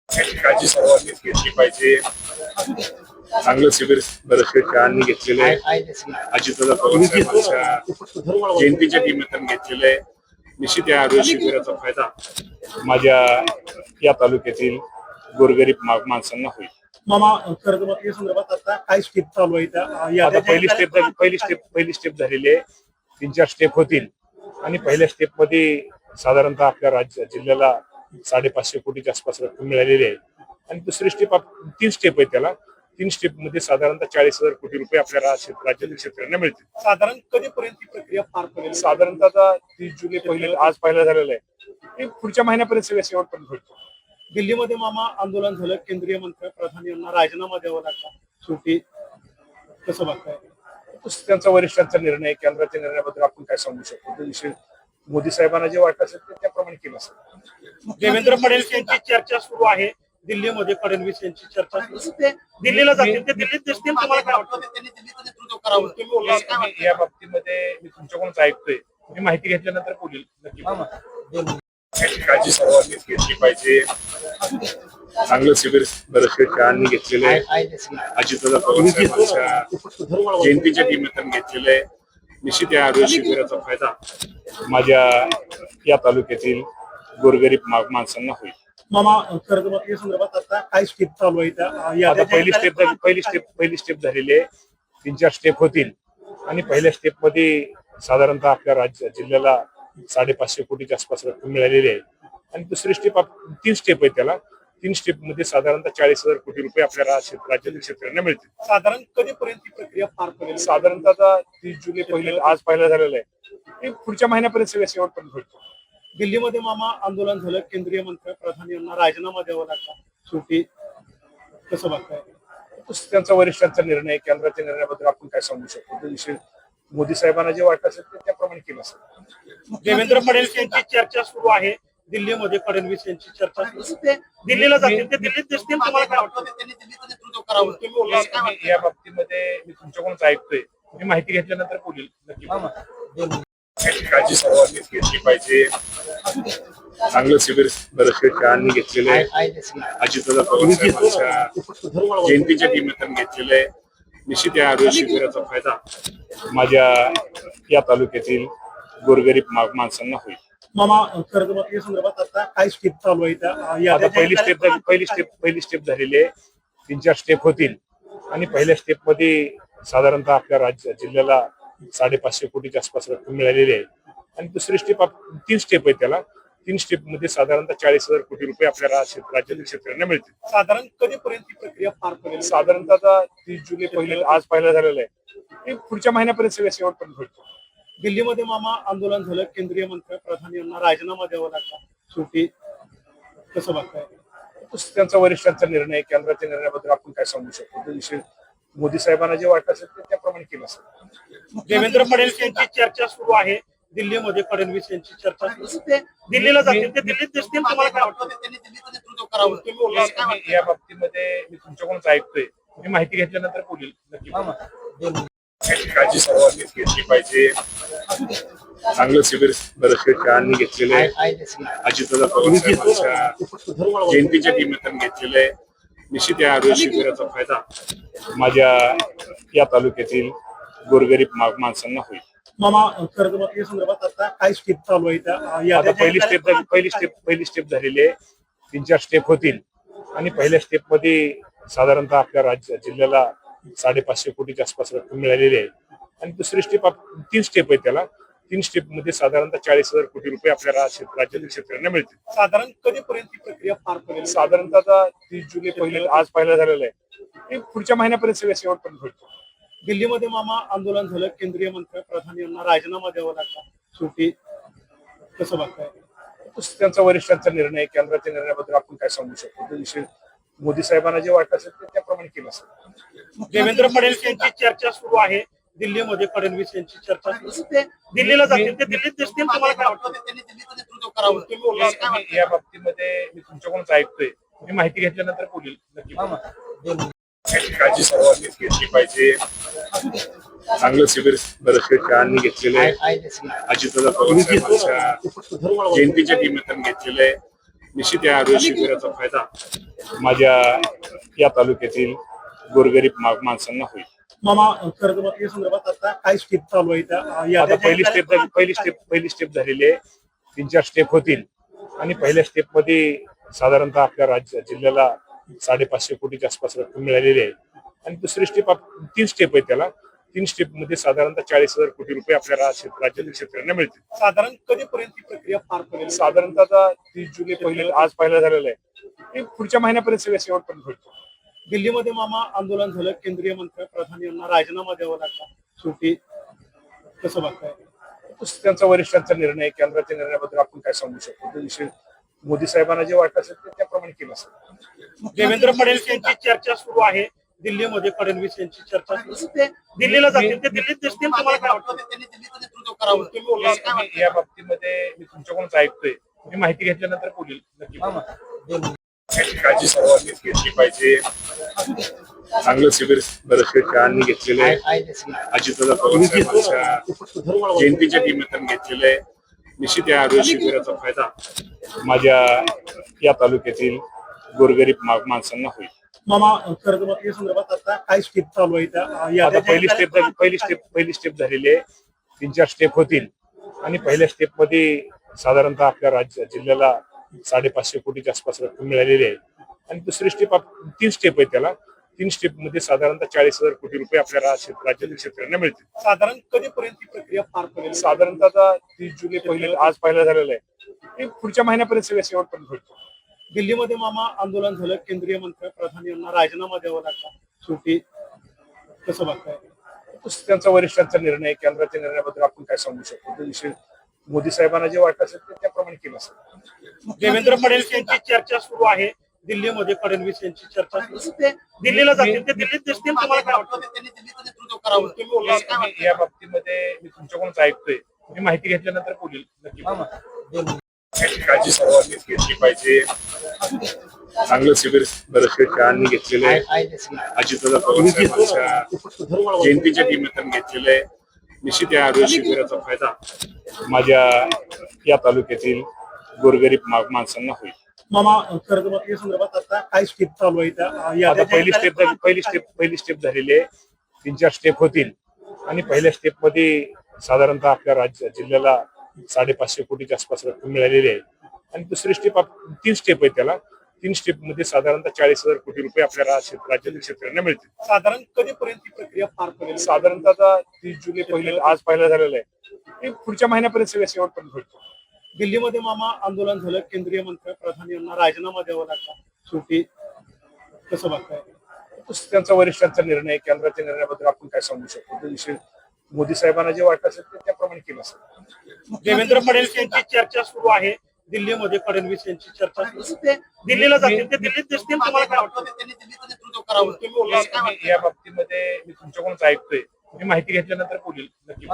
याची काळजी सर्वांनीच घेतली पाहिजे. चांगलं शिबिर बरेचसे शाळांनी घेतलेलं आहे. अजितदादा पवार साहेबांच्या जयंतीच्या निमित्तानं घेतलेलं आहे. निश्चित या आरोग्य शिबिराचा फायदा माझ्या या तालुक्यातील गोरगरीब माणसांना होईल. मामा कर्जमाफी संदर्भात आता काय स्टेप चालू आहे आता पहिली स्टेप झालेली आहे. 3-4 स्टेप होतील आणि पहिल्या स्टेप मध्ये साधारणतः आपल्या जिल्ह्याला 550 कोटीच्या आसपास रक्कम मिळालेली आहे आणि दुसरी स्टेप 3 स्टेप आहे त्याला. 3 स्टेप मध्ये साधारणतः 40,000 कोटी रुपये आपल्याला राज्यातील शेतकऱ्यांना मिळतील. साधारण कधीपर्यंत ही प्रक्रिया पार पडेल? साधारणतः 30 जुलै आज पहिला झालेला आहे. ते पुढच्या महिन्यापर्यंत सगळ्या शेवटपर्यंत होईल. दिल्लीमध्ये मामा आंदोलन झालं, केंद्रीय मंत्री प्रधान यांना राजीनामा द्यावा लागला. शेवटी कसं बघताय? त्यांचा वरिष्ठांचा निर्णय, केंद्राच्या निर्णयाबद्दल आपण काय सांगू शकतो? तो विषय मोदी साहेबांना जे वाटत असेल ते त्याप्रमाणे केलं असेल. देवेंद्र फडणवीस यांची चर्चा सुरू आहे दिल्लीमध्ये. फडणवीस यांची चर्चा दिल्लीला जातील, ते दिल्लीत दिसतील. तुम्हाला काय वाटतं? त्यांनी दिल्लीचं नेतृत्व करावं या बाबतीमध्ये मी तुमच्याकडूनच ऐकतोय. मी माहिती घेतल्यानंतर बोलेल नक्की. याची काळजी सर्वांनीच घेतली पाहिजे. चांगलं शिबिर बरेचसे शाळांनी घेतलेलं आहे. अजितदादा पवार साहेबांच्या जयंतीच्या निमित्तानं घेतलेलं आहे. निश्चित या आरोग्य शिबिराचा फायदा माझ्या या तालुक्यातील गोरगरीब माणसांना होईल. मामा कर्जमाफी संदर्भात आता काय स्टेप चालू आहे आता पहिली स्टेप झालेली आहे. 3-4 स्टेप होतील आणि पहिल्या स्टेप मध्ये साधारणतः आपल्या जिल्ह्याला 550 कोटीच्या आसपास रक्कम मिळालेली आहे आणि दुसरी स्टेप 3 स्टेप आहे त्याला. 3 स्टेप मध्ये साधारणतः 40,000 कोटी रुपये आपल्याला राज्यातील शेतकऱ्यांना मिळतील. साधारण कधीपर्यंत ही प्रक्रिया पार पडेल? साधारणतः 30 जुलै आज पहिला झालेला आहे. ते पुढच्या महिन्यापर्यंत सगळ्या शेवटपर्यंत होईल. दिल्लीमध्ये मामा आंदोलन झालं, केंद्रीय मंत्री प्रधान यांना राजीनामा द्यावा लागला. शेवटी कसं बघताय? त्यांचा वरिष्ठांचा निर्णय, केंद्राच्या निर्णयाबद्दल आपण काय सांगू शकतो? तो विषय मोदी साहेबांना जे वाटत असेल ते त्याप्रमाणे केलं असेल. देवेंद्र फडणवीस यांची चर्चा सुरू आहे दिल्लीमध्ये. फडणवीस यांची चर्चा दिल्लीला जातील, ते दिल्लीत दिसतील. तुम्हाला काय वाटतं? त्यांनी दिल्लीचं नेतृत्व करावं या बाबतीमध्ये मी तुमच्याकडूनच ऐकतोय. मी माहिती घेतल्यानंतर बोलेल नक्की. याची काळजी सर्वांनीच घेतली पाहिजे. चांगलं शिबिर बरेचसे शाळांनी घेतलेलं आहे. अजितदादा पवार साहेबांच्या जयंतीच्या निमित्तानं घेतलेलं आहे. निश्चित या आरोग्य शिबिराचा फायदा माझ्या या तालुक्यातील गोरगरीब माणसांना होईल. मामा कर्जमाफी संदर्भात आता काय स्टेप चालू आहे आता पहिली स्टेप झालेली आहे. 3-4 स्टेप होतील आणि पहिल्या स्टेप मध्ये साधारणतः आपल्या जिल्ह्याला 550 कोटीच्या आसपास रक्कम मिळालेली आहे आणि दुसरी स्टेप 3 स्टेप आहे त्याला. 3 स्टेप मध्ये साधारणतः 40,000 कोटी रुपये आपल्याला राज्यातील शेतकऱ्यांना मिळतील. साधारण कधीपर्यंत ही प्रक्रिया पार पडेल? साधारणतः 30 जुलै आज पहिला झालेला आहे. ते पुढच्या महिन्यापर्यंत सगळ्या शेवटपर्यंत होईल. दिल्लीमध्ये मामा आंदोलन झालं, केंद्रीय मंत्री प्रधान यांना राजीनामा द्यावा लागला. शेवटी कसं बघताय? त्यांचा वरिष्ठांचा निर्णय, केंद्राच्या निर्णयाबद्दल आपण काय सांगू शकतो? तो विषय मोदी साहेबांना जे वाटत असेल ते त्याप्रमाणे केलं असेल. देवेंद्र फडणवीस यांची चर्चा सुरू आहे दिल्लीमध्ये. फडणवीस यांची चर्चा दिल्लीला जातील, ते दिल्लीत दिसतील. तुम्हाला काय वाटतं? त्यांनी दिल्लीचं नेतृत्व करावं या बाबतीमध्ये मी तुमच्याकडूनच ऐकतोय. मी माहिती घेतल्यानंतर बोलेल नक्की. याची काळजी सर्वांनीच घेतली पाहिजे. चांगलं शिबिर बरेचसे शाळांनी घेतलेलं आहे. अजितदादा पवार साहेबांच्या जयंतीच्या निमित्तानं घेतलेलं आहे. निश्चित या आरोग्य शिबिराचा फायदा माझ्या या तालुक्यातील गोरगरीब माणसांना होईल. मामा कर्जमाफी संदर्भात आता काय स्टेप चालू आहे आता पहिली स्टेप झालेली आहे. 3-4 स्टेप होतील आणि पहिल्या स्टेप मध्ये साधारणतः आपल्या जिल्ह्याला 550 कोटीच्या आसपास रक्कम मिळालेली आहे आणि दुसरी स्टेप 3 स्टेप आहे त्याला. 3 स्टेप मध्ये साधारणतः 40,000 कोटी रुपये आपल्याला राज्यातील शेतकऱ्यांना मिळतील. साधारण कधीपर्यंत ही प्रक्रिया पार पडेल? साधारणतः 30 जुलै आज पहिला झालेला आहे. ते पुढच्या महिन्यापर्यंत सगळ्या शेवटपर्यंत होईल. दिल्लीमध्ये मामा आंदोलन झालं, केंद्रीय मंत्री प्रधान यांना राजीनामा द्यावा लागला. शेवटी कसं बघताय? त्यांचा वरिष्ठांचा निर्णय, केंद्राच्या निर्णयाबद्दल आपण काय सांगू शकतो? तो विषय मोदी साहेबांना जे वाटत असेल ते त्याप्रमाणे केलं असेल. देवेंद्र फडणवीस यांची चर्चा सुरू आहे दिल्लीमध्ये. फडणवीस यांची चर्चा दिल्लीला जातील, ते दिल्लीत दिसतील. तुम्हाला काय वाटतं? त्यांनी दिल्लीचं नेतृत्व करावं या बाबतीमध्ये मी तुमच्याकडूनच ऐकतोय. मी माहिती घेतल्यानंतर बोलेल नक्की. याची काळजी सर्वांनीच घेतली पाहिजे. चांगलं शिबिर बरेचसे शाळांनी घेतलेलं आहे. अजितदादा पवार साहेबांच्या जयंतीच्या निमित्तानं घेतलेलं आहे. निश्चित या आरोग्य शिबिराचा फायदा माझ्या या तालुक्यातील गोरगरीब माणसांना होईल. मामा कर्जमाफी संदर्भात आता काय स्टेप चालू आहे त्या आता याद्या पहिली स्टेप झालेली आहे. 3-4 स्टेप होतील आणि पहिल्या स्टेप मध्ये साधारणतः आपल्या जिल्ह्याला 550 कोटीच्या आसपास रक्कम मिळालेली आहे आणि दुसरी स्टेप 3 स्टेप आहे त्याला. 3 स्टेप मध्ये साधारणतः 40,000 कोटी रुपये आपल्या राज्यातील शेतकऱ्यांना मिळतील. साधारण कधीपर्यंत ही प्रक्रिया पार पडेल? साधारणतः आता 30 जुलै आज पहिला झालेला आहे. हे पुढच्या महिन्यापर्यंत सगळ्या शेवटपर्यंत होईल. दिल्लीमध्ये मामा आंदोलन झालं, केंद्रीय मंत्री प्रधान यांना राजीनामा द्यावा लागला. शेवटी कसं बघताय? त्यांचा वरिष्ठांचा निर्णय, केंद्राच्या निर्णयाबद्दल आपण काय सांगू शकतो. तो विषय मोदी साहेबांना जे वाटत असेल ते त्याप्रमाणे केलं असेल. देवेंद्र फडणवीस यांची चर्चा सुरू आहे दिल्लीमध्ये. फडणवीस यांची चर्चा सुरू आहे. ते दिल्लीला जातील, ते दिल्लीत दिसतील. तुम्हाला काय वाटतं? त्यांनी दिल्लीचं नेतृत्व करावं. तुम्ही बोलला काय वाटतं? या बाबतीमध्ये मी तुमच्याकडूनच ऐकतोय. मी माहिती घेतल्यानंतर बोलेल नक्की. काळजी सर्वांनीच घेतली पाहिजे. चांगलं शिबिर बरेचसे शाळांनी घेतलेलं आहे. अजितदादा पवार साहेबांच्या जयंतीच्या निमित्तानं घेतलेलं आहे. निश्चित या आरोग्य शिबिराचा फायदा माझ्या या तालुक्यातील गोरगरीब माणसांना होईल. मामा कर्जमाफी संदर्भात आता काय स्टेप चालू आहे त्या आता पहिली स्टेप झालेली आहे. 3-4 स्टेप होतील आणि पहिल्या स्टेप मध्ये साधारणतः आपल्या जिल्ह्याला 550 कोटीच्या आसपास रक्कम मिळालेली आहे आणि दुसरी स्टेप 3 स्टेप आहे त्याला. 3 स्टेप मध्ये साधारणतः 40,000 कोटी रुपये आपल्या राज्यातील शेतकऱ्यांना मिळतील. साधारण कधीपर्यंत ही प्रक्रिया पार पडेल? साधारणतः आता 30 जुलै आज पहिला झालेला आहे. हे पुढच्या महिन्यापर्यंत सगळ्या शेवटपर्यंत होईल. दिल्लीमध्ये मामा आंदोलन झालं, केंद्रीय मंत्री प्रधान यांना राजीनामा द्यावा लागला. शेवटी कसं बघताय? त्यांचा वरिष्ठांचा निर्णय, केंद्राच्या निर्णयाबद्दल आपण काय सांगू शकतो. तो विषय मोदी साहेबांना जे वाटत असेल ते त्याप्रमाणे केलं असेल. देवेंद्र फडणवीस यांची चर्चा सुरू आहे दिल्लीमध्ये. फडणवीस यांची चर्चा सुरू आहे. ते दिल्लीला जातील, ते दिल्लीत दिसतील. तुम्हाला काय वाटतं? त्यांनी दिल्लीचं नेतृत्व करावं. तुम्ही बोलला काय वाटतं? या बाबतीमध्ये मी तुमच्याकडूनच ऐकतोय. मी माहिती घेतल्यानंतर बोलेल नक्की. काळजी सर्वांनीच घेतली पाहिजे. चांगलं शिबिर बरेचसे शाळांनी घेतलेलं आहे. अजितदादा पवार साहेबांच्या जयंतीच्या निमित्तानं घेतलेलं आहे. निश्चित या आरोग्य शिबिराचा फायदा माझ्या या तालुक्यातील गोरगरीब माणसांना होईल. मामा कर्जमाफी संदर्भात आता काय स्टेप चालू आहे त्या आता पहिली स्टेप झालेली आहे. 3-4 स्टेप होतील आणि पहिल्या स्टेप मध्ये साधारणतः आपल्या जिल्ह्याला 550 कोटीच्या आसपास रक्कम मिळालेली आहे आणि दुसरी स्टेप 3 स्टेप आहे त्याला. 3 स्टेप मध्ये साधारणतः 40,000 कोटी रुपये आपल्या राज्यातील शेतकऱ्यांना मिळतील. साधारण कधीपर्यंत ही प्रक्रिया पार पडेल? साधारणतः आता 30 जुलै आज पहिला झालेला आहे. हे पुढच्या महिन्यापर्यंत सगळ्या शेवटपर्यंत होईल. दिल्लीमध्ये मामा आंदोलन झालं, केंद्रीय मंत्री प्रधान यांना राजीनामा द्यावा लागला. शेवटी कसं बघताय? त्यांचा वरिष्ठांचा निर्णय, केंद्राच्या निर्णयाबद्दल आपण काय सांगू शकतो. तो विषय मोदी साहेबांना जे वाटत असेल ते त्याप्रमाणे केलं असेल. देवेंद्र फडणवीस यांची चर्चा सुरू आहे दिल्लीमध्ये. फडणवीस यांची चर्चा सुरू आहे. ते दिल्लीला जातील, ते दिल्लीत दिसतील. तुम्हाला काय वाटतं? त्यांनी दिल्लीचं नेतृत्व करावं. तुम्ही बोलला काय वाटतं? या बाबतीमध्ये मी तुमच्याकडूनच ऐकतोय. मी माहिती घेतल्यानंतर बोलेल नक्की.